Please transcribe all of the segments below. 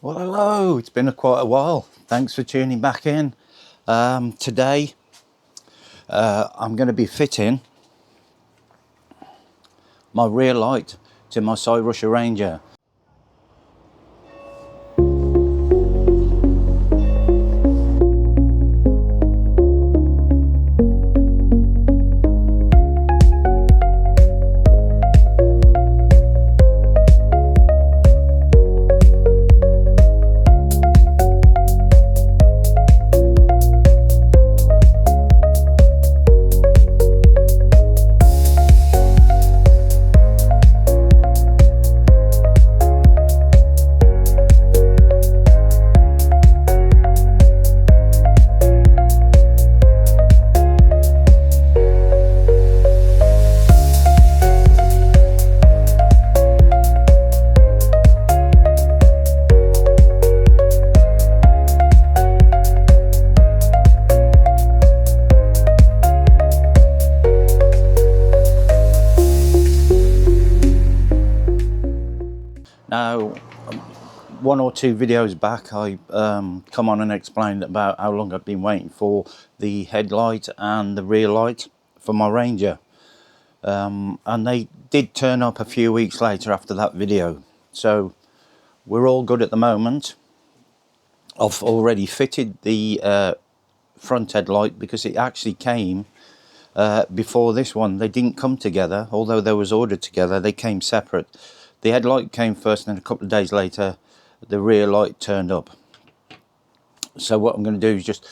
Well, hello, it's been quite a while. Thanks for tuning back in. Today, I'm going to be fitting my rear light to my Cyrusher Ranger. Now, one or two videos back, I come on and explained about how long I've been waiting for the headlight and the rear light for my Ranger. And they did turn up a few weeks later after that video. So we're all good at the moment. I've already fitted the front headlight because it actually came before this one. They didn't come together, although they was ordered together. They came separate. The headlight came first, and then a couple of days later the rear light turned up. So what I'm going to do is just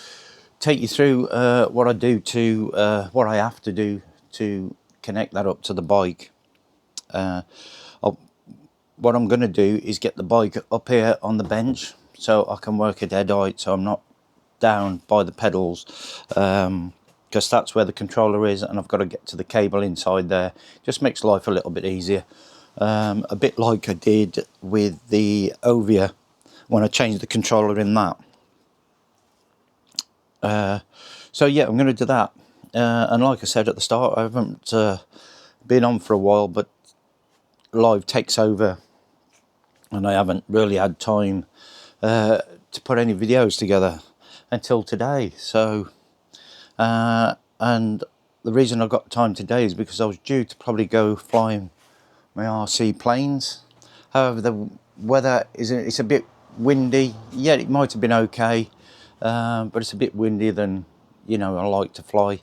take you through what I do to what I have to do to connect that up to the bike. What I'm going to do is get the bike up here on the bench so I can work at dead height, so I'm not down by the pedals, because that's where the controller is, and I've got to get to the cable inside there. Just makes life a little bit easier, a bit like I did with the Ovia when I changed the controller in that. So yeah, I'm going to do that, and like I said at the start, I haven't been on for a while, but live takes over and I haven't really had time to put any videos together until today. So and the reason I got time today is because I was due to probably go flying my RC planes. However, the weather it's a bit windy. Yeah, it might have been okay, but it's a bit windier than I like to fly.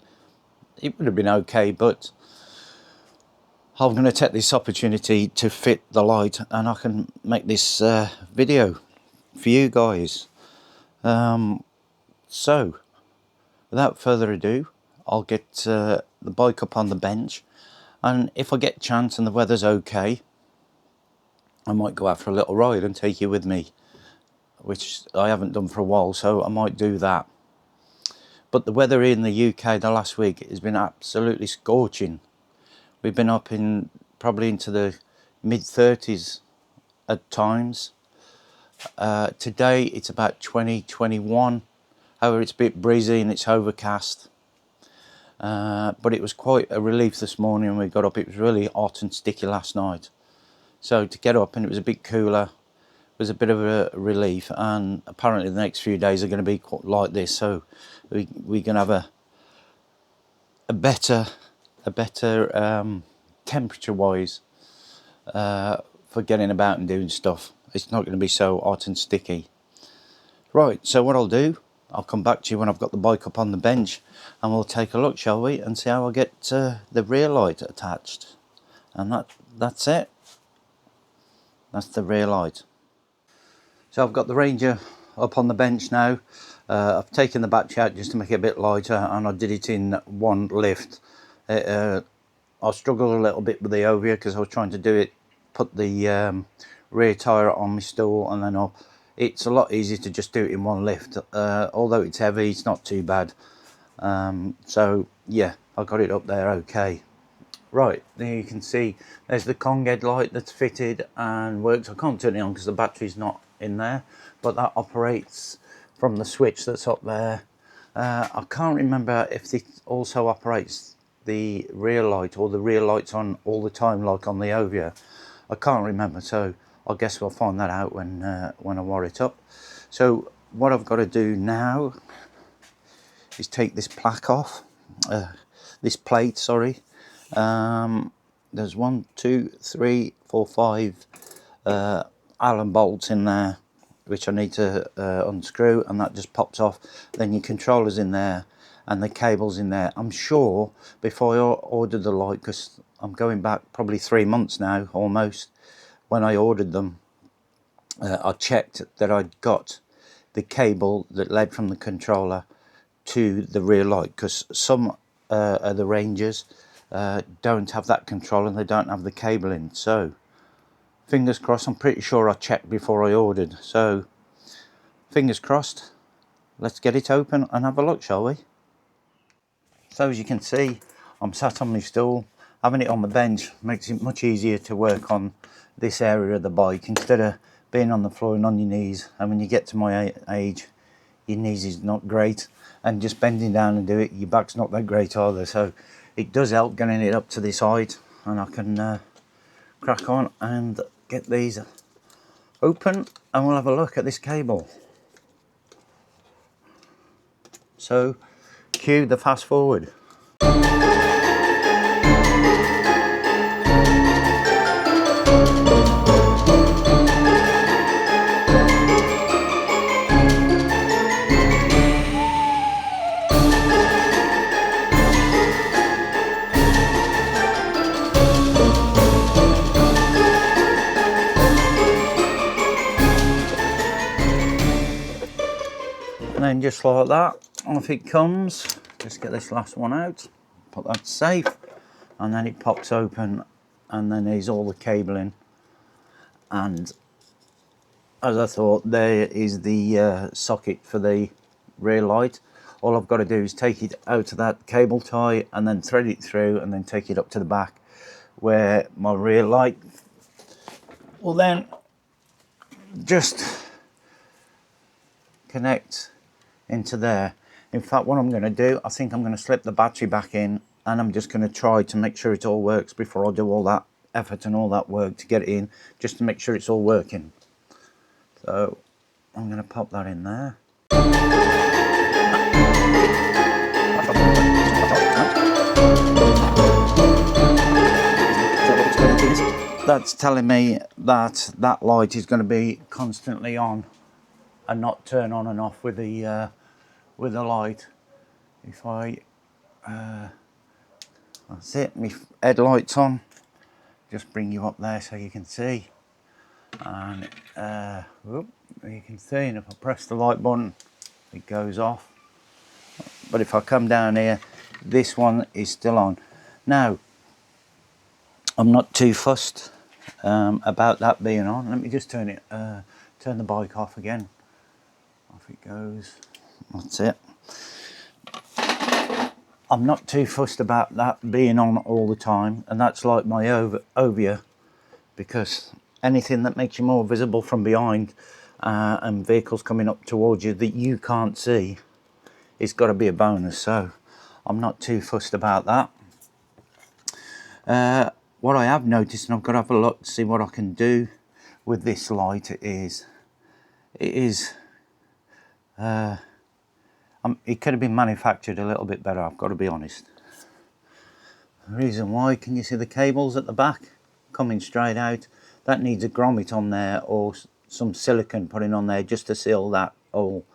It would have been okay, but I'm going to take this opportunity to fit the light, and I can make this video for you guys. So without further ado, I'll get the bike up on the bench, and if I get a chance and the weather's okay, I might go out for a little ride and take you with me, which I haven't done for a while, so I might do that. But the weather in the UK the last week has been absolutely scorching. We've been up in probably into the mid-30s at times. Today it's about 20, 21. However, it's a bit breezy and it's overcast. But it was quite a relief this morning when we got up. It was really hot and sticky last night. So to get up and it was a bit cooler was a bit of a relief. And apparently the next few days are going to be quite like this. So we can have a better temperature-wise for getting about and doing stuff. It's not going to be so hot and sticky. Right, so what I'll do, I'll come back to you when I've got the bike up on the bench, and we'll take a look, shall we, and see how I get the rear light attached. And that's it. That's the rear light. So I've got the Ranger up on the bench now. I've taken the battery out just to make it a bit lighter, and I did it in one lift. I struggled a little bit with the Ovia because I was trying to do it, put the rear tyre on my stool and then up. It's a lot easier to just do it in one lift. Although it's heavy, it's not too bad. So yeah, I got it up there okay. Right, there you can see there's the Kong headlight that's fitted and works. I can't turn it on because the battery's not in there, but that operates from the switch that's up there. I can't remember if it also operates the rear light or the rear light's on all the time like on the Ovia. I can't remember, so I guess we'll find that out when I wire it up. So what I've got to do now is take this plaque off, this plate, sorry. There's 1, 2, 3, 4, 5 Allen bolts in there, which I need to unscrew, and that just pops off. Then your controller's in there and the cable's in there. I'm sure before I ordered the light, because I'm going back probably 3 months now almost, when I ordered them, I checked that I'd got the cable that led from the controller to the rear light, because some of the Rangers don't have that control and they don't have the cable in. So fingers crossed. I'm pretty sure I checked before I ordered, so fingers crossed. Let's get it open and have a look, shall we? So as you can see, I'm sat on my stool. Having it on the bench makes it much easier to work on this area of the bike instead of being on the floor and on your knees. And when you get to my age, your knees is not great, and just bending down and do it, your back's not that great either. So it does help getting it up to this height, and I can crack on and get these open, and we'll have a look at this cable. So cue the fast forward. And then just like that, off it comes. Just get this last one out, put that safe, and then it pops open, and then there's all the cabling. And as I thought, there is the socket for the rear light. All I've got to do is take it out of that cable tie and then thread it through, and then take it up to the back where my rear light will then just connect into there. In fact, what I'm going to do, I think I'm going to slip the battery back in, and I'm just going to try to make sure it all works before I do all that effort and all that work to get it in, just to make sure it's all working. So I'm going to pop that in there. That's telling me that that light is going to be constantly on and not turn on and off with the light. If I that's it, my headlight's on. Just bring you up there so you can see, and you can see, and if I press the light button it goes off. But if I come down here, this one is still on. Now I'm not too fussed about that being on. Let me just turn the bike off again. Off it goes. That's it. I'm not too fussed about that being on all the time, and that's like my Ovia, because anything that makes you more visible from behind and vehicles coming up towards you that you can't see, it's got to be a bonus. So I'm not too fussed about that. What I have noticed, and I've got to have a look to see what I can do with this light, it could have been manufactured a little bit better, I've got to be honest. The reason why, can you see the cables at the back coming straight out? That needs a grommet on there, or some silicone putting on there just to seal that hole,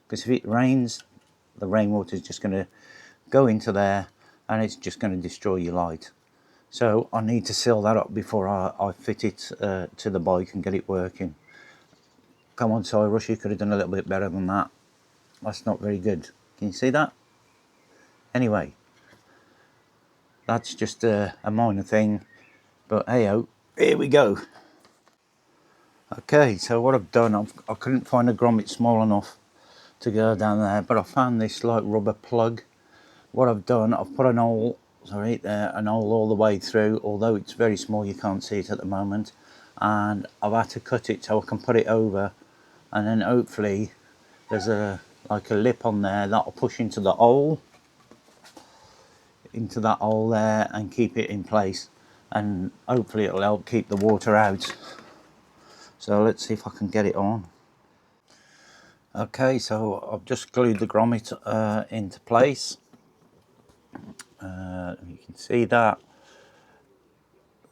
because if it rains, the rainwater is just going to go into there and it's just going to destroy your light. So I need to seal that up before I fit it to the bike and get it working. Come on, Cyrus, you could have done a little bit better than that. That's not very good. Can you see that? Anyway, that's just a minor thing, but hey-oh, here we go. Okay, so what I've done, I couldn't find a grommet small enough to go down there, but I found this like rubber plug. What I've done, I've put an hole, an hole all the way through, although it's very small, you can't see it at the moment, and I've had to cut it so I can put it over, and then hopefully there's like a lip on there that'll push into the hole, there, and keep it in place, and hopefully it'll help keep the water out. So let's see if I can get it on. Okay, so I've just glued the grommet into place. You can see that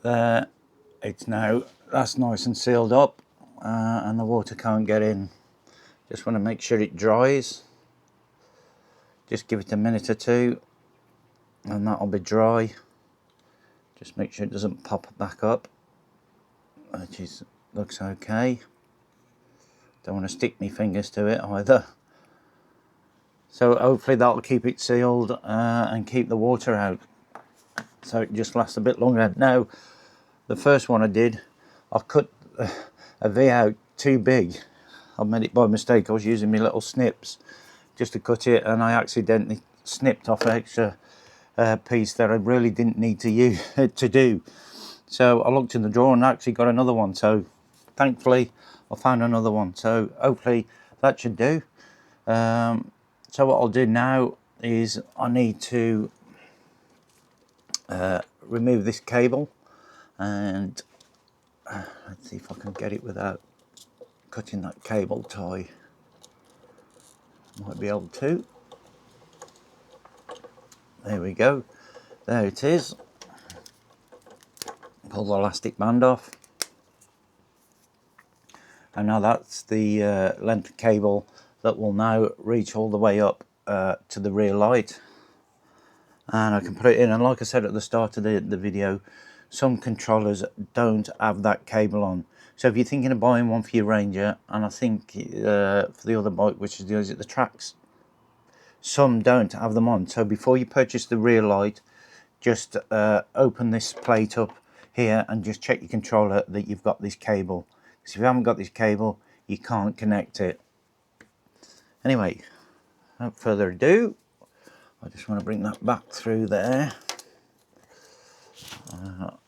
there. It's now, that's nice and sealed up, and the water can't get in. Just want to make sure it dries. Just give it a minute or two and that'll be dry. Just make sure it doesn't pop back up, which is, looks okay. Don't want to stick my fingers to it either. So hopefully that'll keep it sealed and keep the water out, so it just lasts a bit longer. Now, the first one I did, I cut a V out too big. I made it by mistake. I was using my little snips just to cut it, and I accidentally snipped off an extra piece that I really didn't need to do. So I looked in the drawer and actually got another one. So thankfully I found another one. So hopefully that should do. So what I'll do now is I need to remove this cable, and let's see if I can get it without cutting that cable tie. Might be able to. There we go. There it is. Pull the elastic band off. And now that's the length of cable that will now reach all the way up to the rear light. And I can put it in, and like I said at the start of the video, some controllers don't have that cable on. So if you're thinking of buying one for your Ranger, and I think for the other bike, which is the Trax, some don't have them on. So before you purchase the rear light, just open this plate up here and just check your controller that you've got this cable. Because if you haven't got this cable, you can't connect it. Anyway, without further ado, I just want to bring that back through there.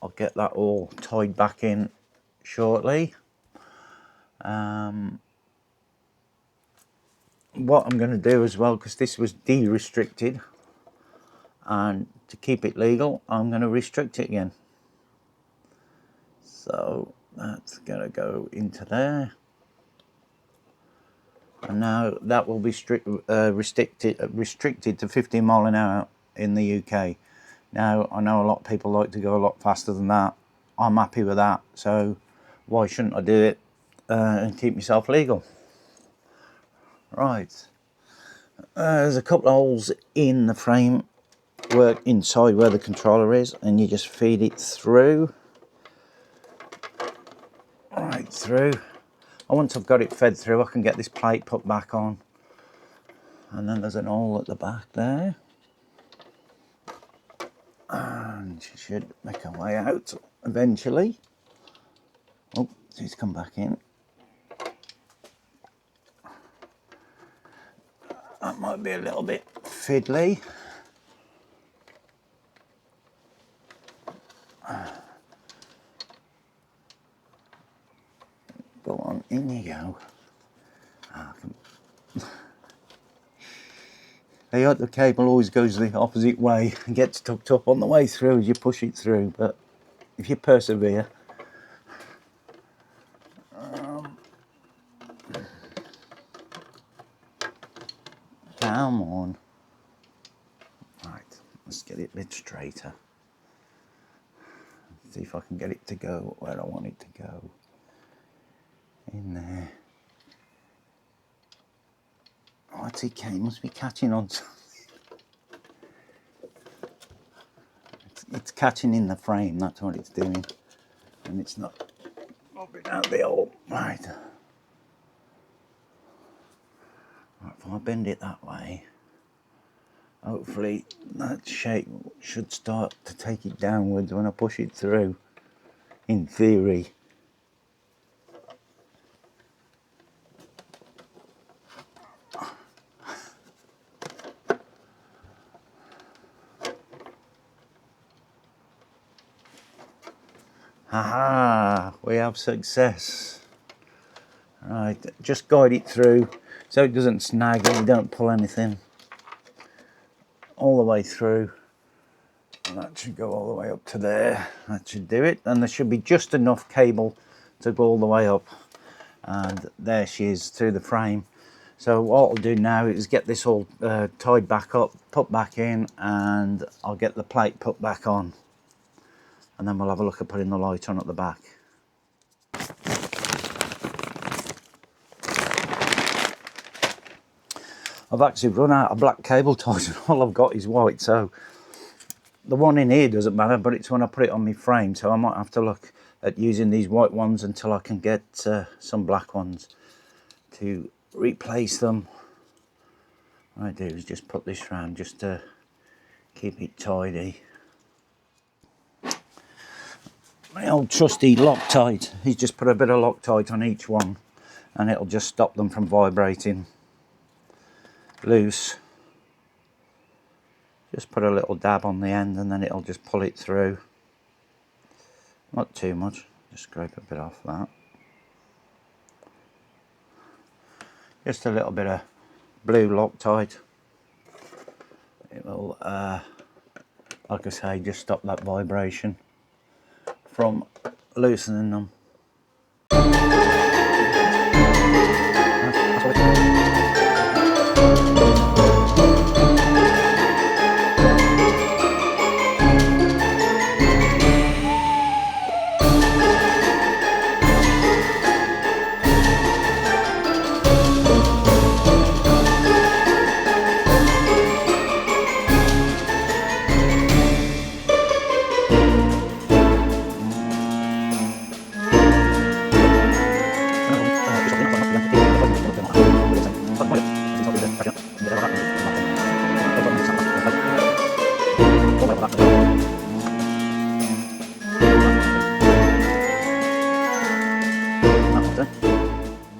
I'll get that all tied back in shortly. What I'm going to do as well, because this was de-restricted, and to keep it legal, I'm going to restrict it again. So that's going to go into there. And now that will be restricted to 15 mile an hour in the UK. Now, I know a lot of people like to go a lot faster than that. I'm happy with that, so why shouldn't I do it and keep myself legal? Right. There's a couple of holes in the frame work inside where the controller is, and you just feed it through. Right through. And once I've got it fed through, I can get this plate put back on. And then there's an hole at the back there. And she should make her way out eventually. Oh, she's come back in. That might be a little bit fiddly. Go on, in you go. The cable always goes the opposite way and gets tucked up on the way through as you push it through, but if you persevere. Come on. Right, let's get it a bit straighter. See if I can get it to go where I want it to go. In there. Oh, it's okay, it must be catching on something. It's catching in the frame, that's what it's doing. And it's not popping out the hole. Right. Right, if I bend it that way, hopefully that shape should start to take it downwards when I push it through, in theory. Aha, we have success. Right, just guide it through so it doesn't snag and you don't pull anything. All the way through. And that should go all the way up to there. That should do it. And there should be just enough cable to go all the way up. and there she is through the frame. So what I'll do now is get this all tied back up, put back in, and I'll get the plate put back on, and then we'll have a look at putting the light on at the back. I've actually run out of black cable ties and all I've got is white, so the one in here doesn't matter, but it's when I put it on my frame, so I might have to look at using these white ones until I can get some black ones to replace them. What I do is just put this round just to keep it tidy. My old trusty Loctite, he's just put a bit of Loctite on each one and it'll just stop them from vibrating loose. Just put a little dab on the end and then it'll just pull it through. Not too much, just scrape a bit off that. Just a little bit of blue Loctite. It will, like I say, just stop that vibration from loosening them.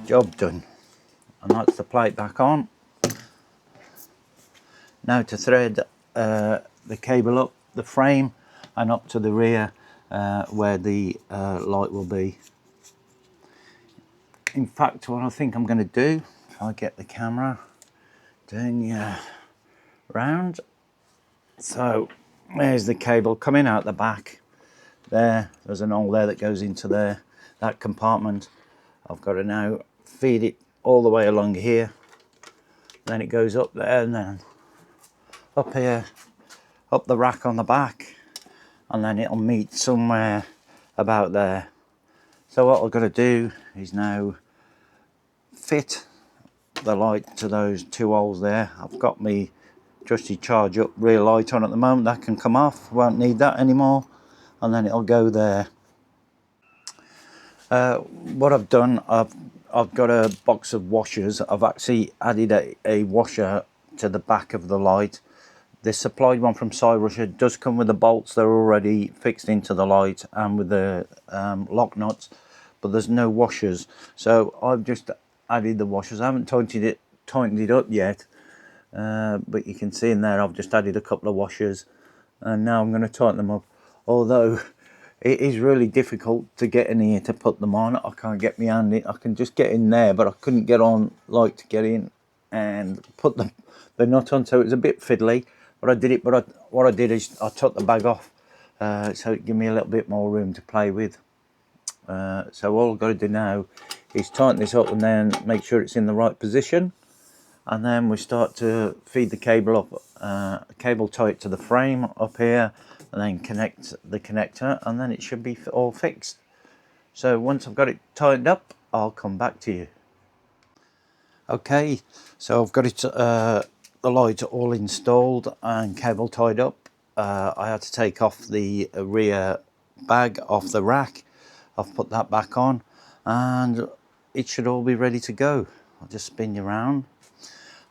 Job done, and that's the plate back on. Now to thread the cable up the frame and up to the rear where the light will be. In fact, what I think I'm going to do, if I get the camera down round, so there's the cable coming out the back. There's an hole there that goes into there, that compartment. I've got to now feed it all the way along here, then it goes up there and then up here, up the rack on the back, and then it'll meet somewhere about there. So what I've got to do is now fit the light to those two holes there. I've got me trusty charge up rear light on at the moment. That can come off, won't need that anymore, and then it'll go there. What I've done, I've got a box of washers. I've actually added a washer to the back of the light. The supplied one from Cyrusher does come with the bolts. They're already fixed into the light and with the lock nuts, but there's no washers. So I've just added the washers. I haven't tightened it up yet, but you can see in there I've just added a couple of washers, and now I'm going to tighten them up. Although it is really difficult to get in here to put them on. I can't get my hand in. I can just get in there, but I couldn't get on like to get in and put the nut on, so it was a bit fiddly. But I did it. But what I did is I took the bag off, so it gave me a little bit more room to play with. So all I've got to do now is tighten this up and then make sure it's in the right position, and then we start to feed the cable up, cable tie it to the frame up here, and then connect the connector, and then it should be all fixed. So once I've got it tightened up, I'll come back to you. Okay, so I've got it, the light all installed and cable tied up. I had to take off the rear bag off the rack. I've put that back on and it should all be ready to go. I'll just spin you around.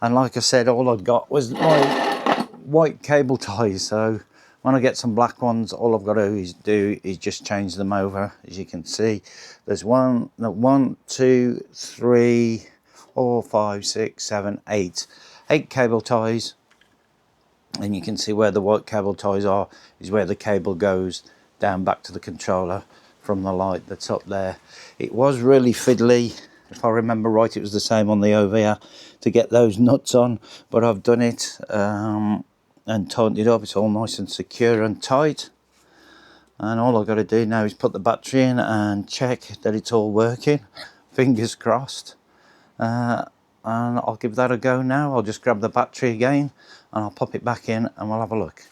And like I said, all I'd got was my white cable ties, so when I get some black ones, all I've got to do is just change them over. As you can see, there's 1, 2, 3, 4, 5, 6, 7, 8 cable ties, and you can see where the white cable ties are is where the cable goes down back to the controller from the light that's up there. It was really fiddly. If I remember right, it was the same on the OVR to get those nuts on, but I've done it and tightened it up. It's all nice and secure and tight, and all I've got to do now is put the battery in and check that it's all working. fingers crossed. And I'll give that a go now. I'll just grab the battery again and I'll pop it back in and we'll have a look.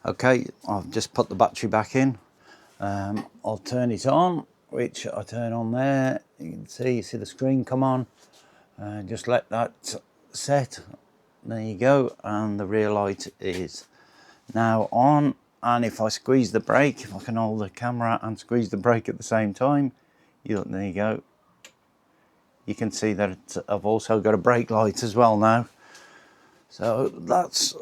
Okay, I've just put the battery back in. I'll turn it on, which I turn on there. You can see the screen come on. Just let that set. There you go, and the rear light is now on. And if I squeeze the brake, if I can hold the camera and squeeze the brake at the same time, there you go. You can see that I've also got a brake light as well now. So that's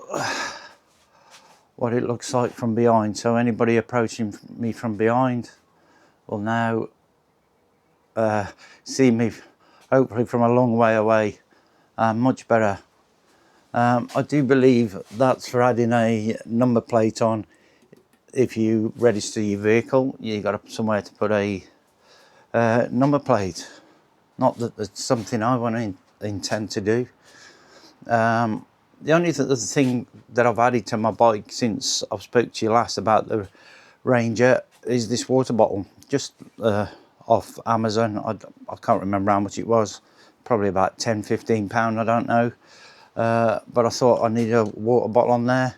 what it looks like from behind. So anybody approaching me from behind will now see me hopefully from a long way away, much better. I do believe that's for adding a number plate on. If you register your vehicle, you got somewhere to put a number plate. Not that that's something I want to intend to do. The only other thing that I've added to my bike since I've spoke to you last about the Ranger is this water bottle, just off Amazon. I can't remember how much it was, probably about £10-15, I don't know. But I thought I needed a water bottle on there.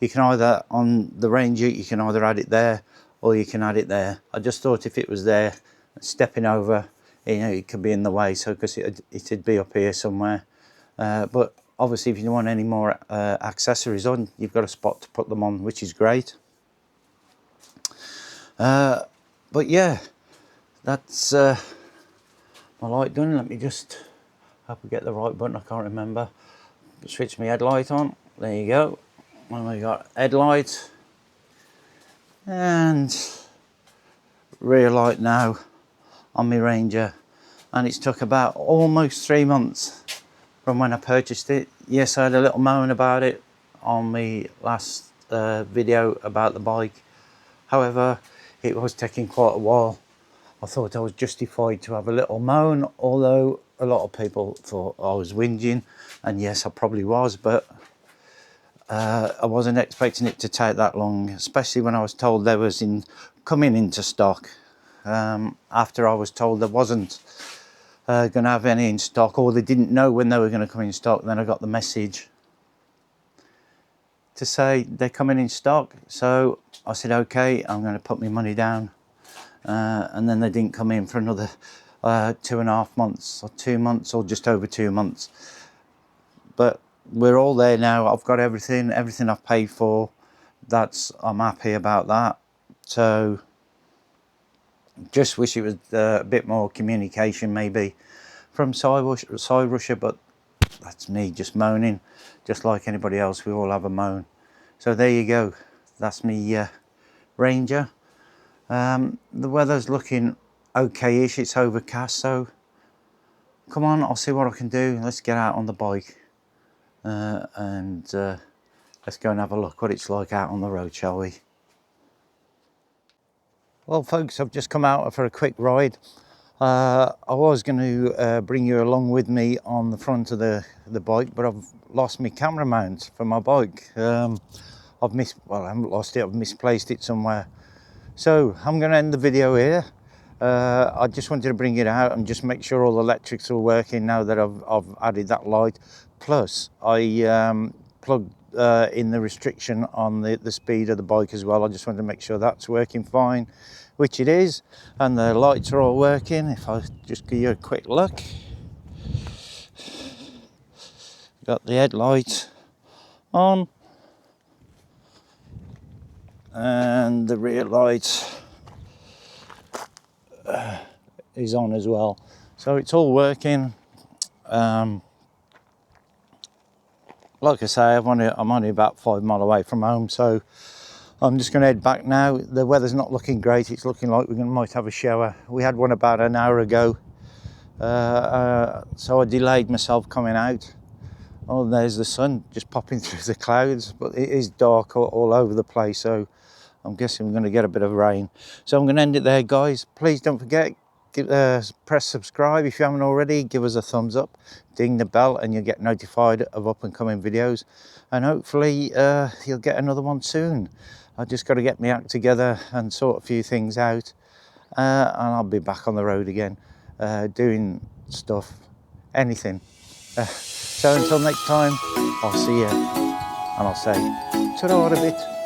You can either, on the Ranger, you can either add it there or you can add it there. I just thought if it was there, stepping over, it could be in the way, so because it'd be up here somewhere. But obviously if you want any more accessories on, you've got a spot to put them on, which is great. But yeah, that's my light done. Let me just hope I get the right button. I can't remember. Switch my headlight on. There you go. And we got headlight and rear light now on my Ranger. And it's took about almost 3 months from when I purchased it. Yes, I had a little moan about it on my last video about the bike. However, it was taking quite a while. I thought I was justified to have a little moan, although a lot of people thought I was whinging, and yes, I probably was, but I wasn't expecting it to take that long, especially when I was told there was coming into stock. After I was told there wasn't going to have any in stock, or they didn't know when they were going to come in stock, then I got the message to say they're coming in stock. So I said, okay, I'm going to put my money down. And then they didn't come in for another 2.5 months, or 2 months, or just over 2 months. But we're all there now. I've got everything I've paid for. I'm happy about that. So just wish it was a bit more communication maybe from Cyrusher, but that's me just moaning, just like anybody else. We all have a moan. So there you go. That's me Ranger. The weather's looking okay-ish. It's overcast, so come on, I'll see what I can do. Let's get out on the bike and let's go and have a look what it's like out on the road, shall we? Well folks, I've just come out for a quick ride. I was going to bring you along with me on the front of the bike, but I've lost my camera mount for my bike. I haven't lost it, I've misplaced it somewhere. So I'm going to end the video here. I just wanted to bring it out and just make sure all the electrics are working now that I've added that light. Plus I plugged in the restriction on the speed of the bike as well. I just wanted to make sure that's working fine, which it is, and the lights are all working. If I just give you a quick look, got the headlight on and the rear light is on as well, so it's all working. Like I say, I'm only about 5 miles away from home, so I'm just going to head back now. The weather's not looking great. It's looking like we might have a shower. We had one about an hour ago, so I delayed myself coming out. Oh, there's the sun just popping through the clouds, but it is dark all over the place, so I'm guessing we're going to get a bit of rain. So I'm going to end it there, guys. Please don't forget, press subscribe if you haven't already. Give us a thumbs up, ding the bell, and you'll get notified of up and coming videos. And hopefully you'll get another one soon. I just got to get my act together and sort a few things out, and I'll be back on the road again, doing stuff, anything. So until next time, I'll see you, and I'll say ta-ra a bit.